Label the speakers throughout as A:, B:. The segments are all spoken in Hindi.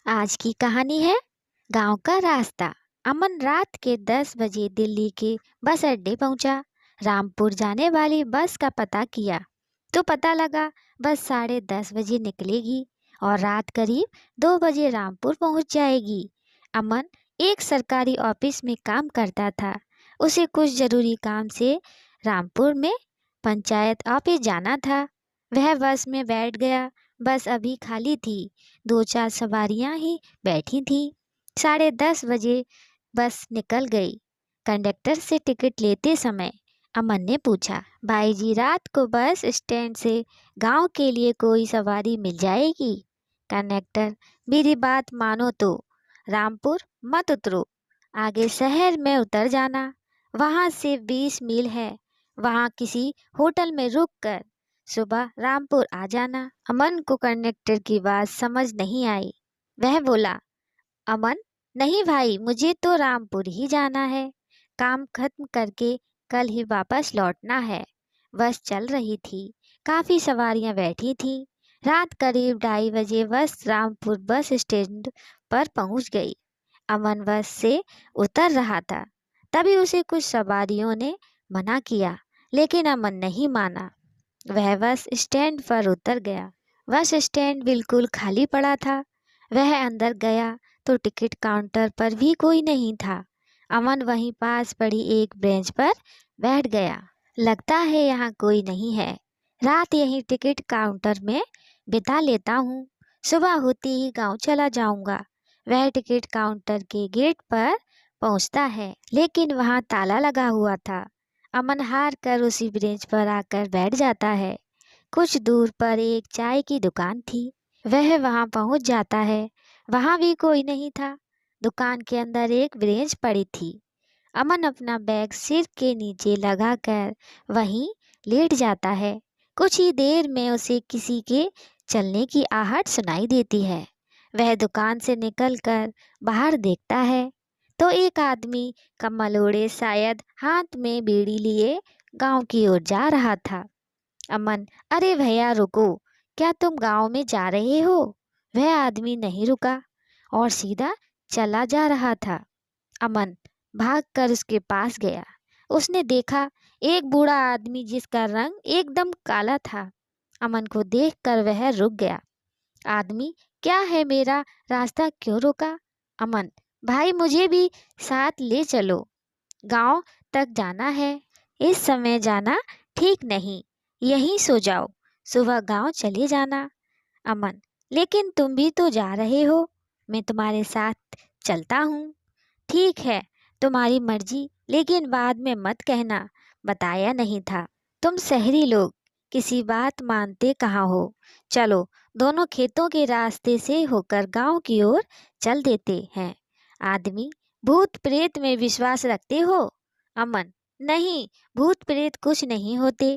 A: आज की कहानी है गांव का रास्ता। अमन रात के 10 बजे दिल्ली के बस अड्डे पहुंचा। रामपुर जाने वाली बस का पता किया तो पता लगा बस 10:30 बजे निकलेगी और रात करीब 2 बजे रामपुर पहुंच जाएगी। अमन एक सरकारी ऑफिस में काम करता था। उसे कुछ जरूरी काम से रामपुर में पंचायत ऑफिस जाना था। वह बस में बैठ गया। बस अभी खाली थी, 2-4 सवारियां ही बैठी थी। 10:30 बजे बस निकल गई। कंडक्टर से टिकट लेते समय अमन ने पूछा, भाई जी रात को बस स्टैंड से गांव के लिए कोई सवारी मिल जाएगी? कंडक्टर, मेरी बात मानो तो रामपुर मत उतरो, आगे शहर में उतर जाना, वहां से 20 मील है, वहां किसी होटल में रुक कर सुबह रामपुर आ जाना। अमन को कंडक्टर की बात समझ नहीं आई। वह बोला, अमन, नहीं भाई, मुझे तो रामपुर ही जाना है, काम खत्म करके कल ही वापस लौटना है। बस चल रही थी, काफी सवारियां बैठी थी। रात करीब 2:30 बजे बस रामपुर बस स्टैंड पर पहुंच गई। अमन बस से उतर रहा था, तभी उसे कुछ सवारियों ने मना किया, लेकिन अमन नहीं माना। वह बस स्टैंड पर उतर गया। बस स्टैंड बिल्कुल खाली पड़ा था। वह अंदर गया तो टिकट काउंटर पर भी कोई नहीं था। अमन वहीं पास पड़ी एक बेंच पर बैठ गया। लगता है यहाँ कोई नहीं है, रात यहीं टिकट काउंटर में बिता लेता हूँ, सुबह होते ही गांव चला जाऊंगा। वह टिकट काउंटर के गेट पर पहुंचता है, लेकिन वहां ताला लगा हुआ था। अमन हार कर उसी बेंच पर आकर बैठ जाता है। कुछ दूर पर एक चाय की दुकान थी। वह वहां पहुंच जाता है, वहां भी कोई नहीं था। दुकान के अंदर एक बेंच पड़ी थी। अमन अपना बैग सिर के नीचे लगाकर वहीं लेट जाता है। कुछ ही देर में उसे किसी के चलने की आहट सुनाई देती है। वह दुकान से निकलकर बाहर देखता है तो एक आदमी कम्बल ओढ़े, शायद हाथ में बीड़ी लिए, गांव की ओर जा रहा था। अमन, अरे भैया रुको, क्या तुम गांव में जा रहे हो? वह आदमी नहीं रुका और सीधा चला जा रहा था। अमन भागकर उसके पास गया। उसने देखा एक बूढ़ा आदमी जिसका रंग एकदम काला था। अमन को देखकर वह रुक गया। आदमी, क्या है, मेरा रास्ता क्यों रोका? अमन, भाई मुझे भी साथ ले चलो, गांव तक जाना है। इस समय जाना ठीक नहीं, यहीं सो जाओ, सुबह गांव चले जाना। अमन, लेकिन तुम भी तो जा रहे हो, मैं तुम्हारे साथ चलता हूँ। ठीक है, तुम्हारी मर्जी, लेकिन बाद में मत कहना बताया नहीं था। तुम शहरी लोग किसी बात मानते कहाँ हो। चलो, दोनों खेतों के रास्ते से होकर गांव की ओर चल देते हैं। आदमी, भूत प्रेत में विश्वास रखते हो? अमन, नहीं, भूत प्रेत कुछ नहीं होते।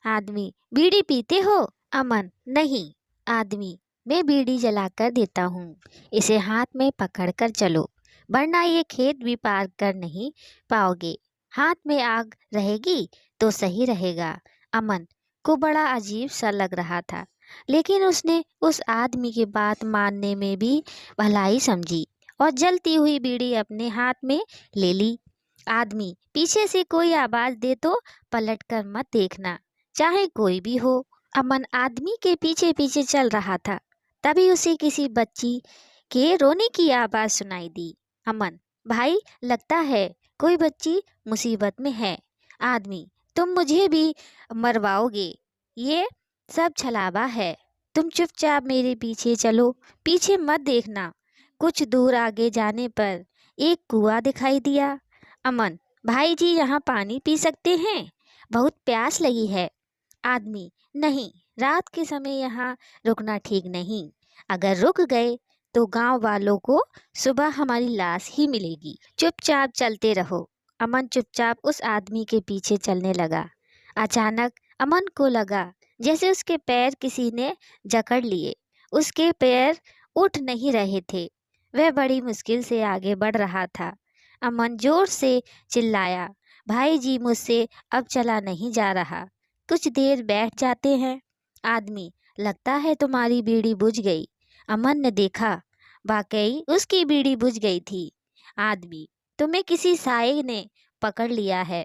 A: आदमी, बीड़ी पीते हो? अमन, नहीं। आदमी, मैं बीड़ी जलाकर देता हूँ, इसे हाथ में पकड़कर चलो, वरना ये खेत भी पार कर नहीं पाओगे। हाथ में आग रहेगी तो सही रहेगा। अमन को बड़ा अजीब सा लग रहा था, लेकिन उसने उस आदमी की बात मानने में भी भलाई समझी और जलती हुई बीड़ी अपने हाथ में ले ली। आदमी, पीछे से कोई आवाज दे तो पलट कर मत देखना, चाहे कोई भी हो। अमन आदमी के पीछे पीछे चल रहा था, तभी उसे किसी बच्ची के रोने की आवाज सुनाई दी। अमन, भाई लगता है कोई बच्ची मुसीबत में है। आदमी, तुम मुझे भी मरवाओगे, ये सब छलावा है। तुम चुपचाप मेरे पीछे चलो, पीछे मत देखना। कुछ दूर आगे जाने पर एक कुआं दिखाई दिया। अमन, भाई जी यहाँ पानी पी सकते हैं, बहुत प्यास लगी है। आदमी, नहीं, रात के समय यहाँ रुकना ठीक नहीं, अगर रुक गए तो गांव वालों को सुबह हमारी लाश ही मिलेगी। चुपचाप चलते रहो। अमन चुपचाप उस आदमी के पीछे चलने लगा। अचानक अमन को लगा जैसे उसके पैर किसी ने जकड़ लिए। उसके पैर उठ नहीं रहे थे। वह बड़ी मुश्किल से आगे बढ़ रहा था। अमन जोर से चिल्लाया, भाई जी मुझसे अब चला नहीं जा रहा, कुछ देर बैठ जाते हैं। आदमी, लगता है तुम्हारी बीड़ी बुझ गई। अमन ने देखा वाकई उसकी बीड़ी बुझ गई थी। आदमी, तुम्हें किसी साए ने पकड़ लिया है।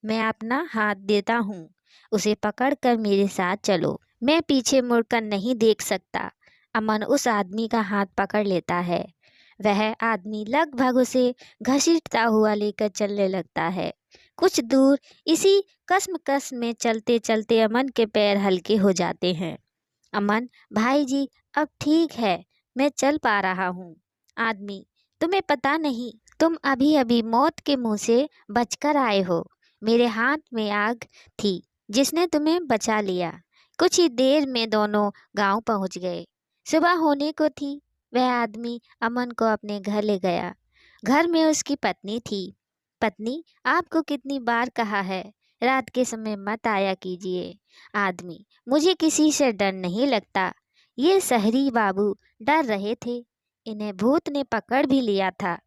A: मैं अपना हाथ देता हूँ, उसे पकड़कर मेरे साथ चलो। मैं पीछे मुड़कर नहीं देख सकता। अमन उस आदमी का हाथ पकड़ लेता है। वह आदमी लगभग उसे घसीटता हुआ लेकर चलने लगता है। कुछ दूर इसी कसमकस में चलते चलते अमन के पैर हल्के हो जाते हैं। अमन, भाई जी, अब ठीक है, मैं चल पा रहा हूँ। आदमी, तुम्हें पता नहीं, तुम अभी अभी मौत के मुंह से बचकर आए हो। मेरे हाथ में आग थी जिसने तुम्हें बचा लिया। कुछ ही देर में दोनों गांव पहुंच गए। सुबह होने को थी। वह आदमी अमन को अपने घर ले गया। घर में उसकी पत्नी थी। पत्नी, आपको कितनी बार कहा है, रात के समय मत आया कीजिए। आदमी, मुझे किसी से डर नहीं लगता। ये शहरी बाबू डर रहे थे। इन्हें भूत ने पकड़ भी लिया था।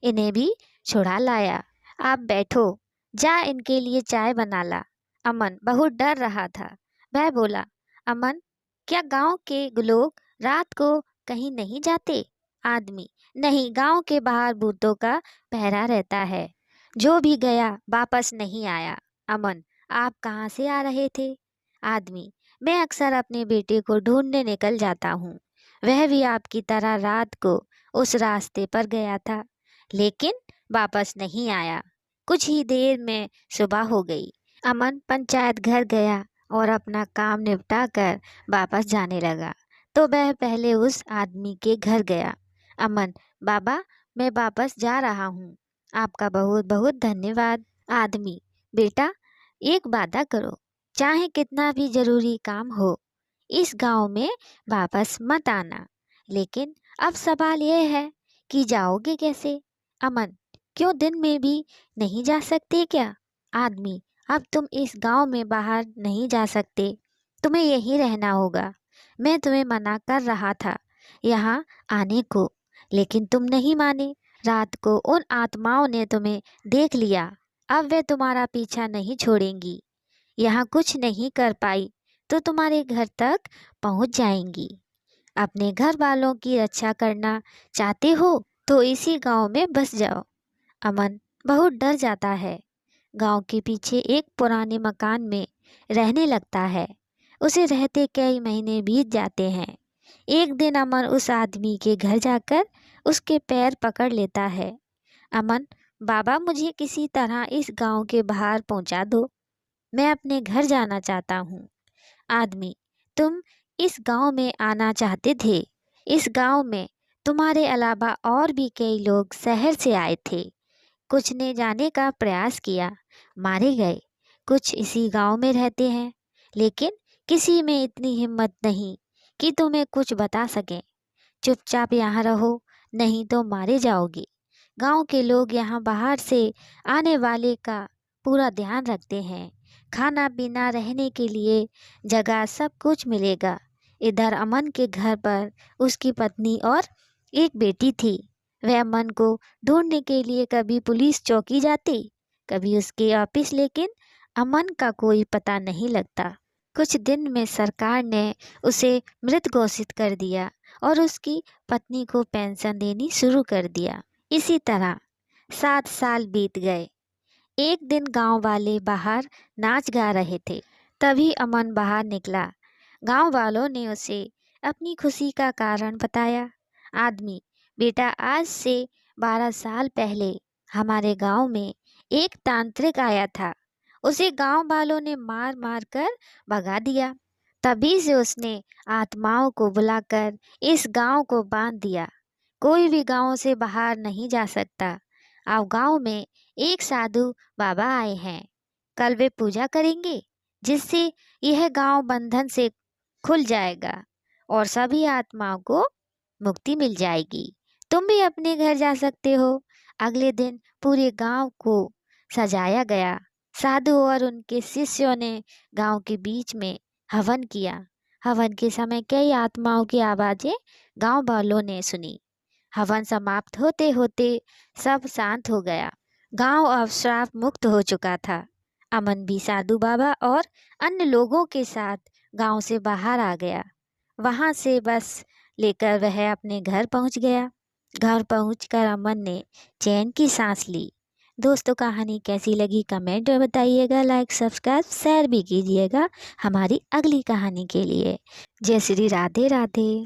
A: इन्हें भी छुड़ा लाया। आप बैठो, जा इनके लिए चाय बना ला। अमन बहुत डर रहा था। वह बोला, अमन, क्या गांव के लोग रात को कहीं नहीं जाते? आदमी, नहीं, गांव के बाहर भूतों का पहरा रहता है। जो भी गया वापस नहीं आया। अमन, आप कहाँ से आ रहे थे? आदमी, मैं अक्सर अपने बेटे को ढूंढने निकल जाता हूँ। वह भी आपकी तरह रात को उस रास्ते पर गया था, लेकिन वापस नहीं आया। कुछ ही देर में सुबह हो गई। अमन पंचायत घर गया और अपना काम निपटा कर वापस जाने लगा तो वह पहले उस आदमी के घर गया। अमन, बाबा, मैं वापस जा रहा हूँ, आपका बहुत बहुत धन्यवाद। आदमी, बेटा, एक वादा करो, चाहे कितना भी जरूरी काम हो, इस गांव में वापस मत आना। लेकिन अब सवाल यह है कि जाओगे कैसे? अमन, क्यों दिन में भी नहीं जा सकते क्या? आदमी, अब तुम इस गांव में बाहर नहीं जा सकते, तुम्हें यहीं रहना होगा। मैं तुम्हें मना कर रहा था यहाँ आने को, लेकिन तुम नहीं माने। रात को उन आत्माओं ने तुम्हें देख लिया। अब वे तुम्हारा पीछा नहीं छोड़ेंगी। यहाँ कुछ नहीं कर पाई तो तुम्हारे घर तक पहुँच जाएंगी। अपने घर वालों की रक्षा करना चाहते हो तो इसी गांव में बस जाओ। अमन बहुत डर जाता है। गांव के पीछे एक पुराने मकान में रहने लगता है। उसे रहते कई महीने बीत जाते हैं। एक दिन अमन उस आदमी के घर जाकर उसके पैर पकड़ लेता है। अमन, बाबा, मुझे किसी तरह इस गांव के बाहर पहुंचा दो, मैं अपने घर जाना चाहता हूँ। आदमी, तुम इस गांव में आना चाहते थे। इस गांव में तुम्हारे अलावा और भी कई लोग शहर से आए थे। कुछ ने जाने का प्रयास किया, मारे गए। कुछ इसी गांव में रहते हैं, लेकिन किसी में इतनी हिम्मत नहीं कि तुम्हें कुछ बता सकें। चुपचाप यहाँ रहो, नहीं तो मारे जाओगे। गांव के लोग यहाँ बाहर से आने वाले का पूरा ध्यान रखते हैं। खाना पीना, रहने के लिए जगह, सब कुछ मिलेगा। इधर अमन के घर पर उसकी पत्नी और एक बेटी थी। वह अमन को ढूंढने के लिए कभी पुलिस चौकी जाती, कभी उसके ऑफिस, लेकिन अमन का कोई पता नहीं लगता। कुछ दिन में सरकार ने उसे मृत घोषित कर दिया और उसकी पत्नी को पेंशन देनी शुरू कर दिया। इसी तरह 7 साल बीत गए। एक दिन गांव वाले बाहर नाच गा रहे थे। तभी अमन बाहर निकला। गांव वालों ने उसे अपनी खुशी का कारण बताया। आदमी, बेटा, आज से 12 साल पहले हमारे गांव में एक तांत्रिक आया था। उसे गांव वालों ने मार मार कर भगा दिया। तभी से उसने आत्माओं को बुलाकर इस गांव को बांध दिया। कोई भी गांव से बाहर नहीं जा सकता। अब गांव में एक साधु बाबा आए हैं। कल वे पूजा करेंगे, जिससे यह गांव बंधन से खुल जाएगा और सभी आत्माओं को मुक्ति मिल जाएगी। तुम भी अपने घर जा सकते हो। अगले दिन पूरे गांव को सजाया गया। साधु और उनके शिष्यों ने गांव के बीच में हवन किया। हवन के समय कई आत्माओं की आवाजें गांव वालों ने सुनी। हवन समाप्त होते होते सब शांत हो गया। गांव अब श्राप मुक्त हो चुका था। अमन भी साधु बाबा और अन्य लोगों के साथ गांव से बाहर आ गया। वहां से बस लेकर वह अपने घर पहुंच गया। घर पहुंचकर अमन ने चैन की सांस ली। दोस्तों, कहानी कैसी लगी कमेंट में बताइएगा, लाइक सब्सक्राइब शेयर भी कीजिएगा हमारी अगली कहानी के लिए। जय श्री राधे राधे।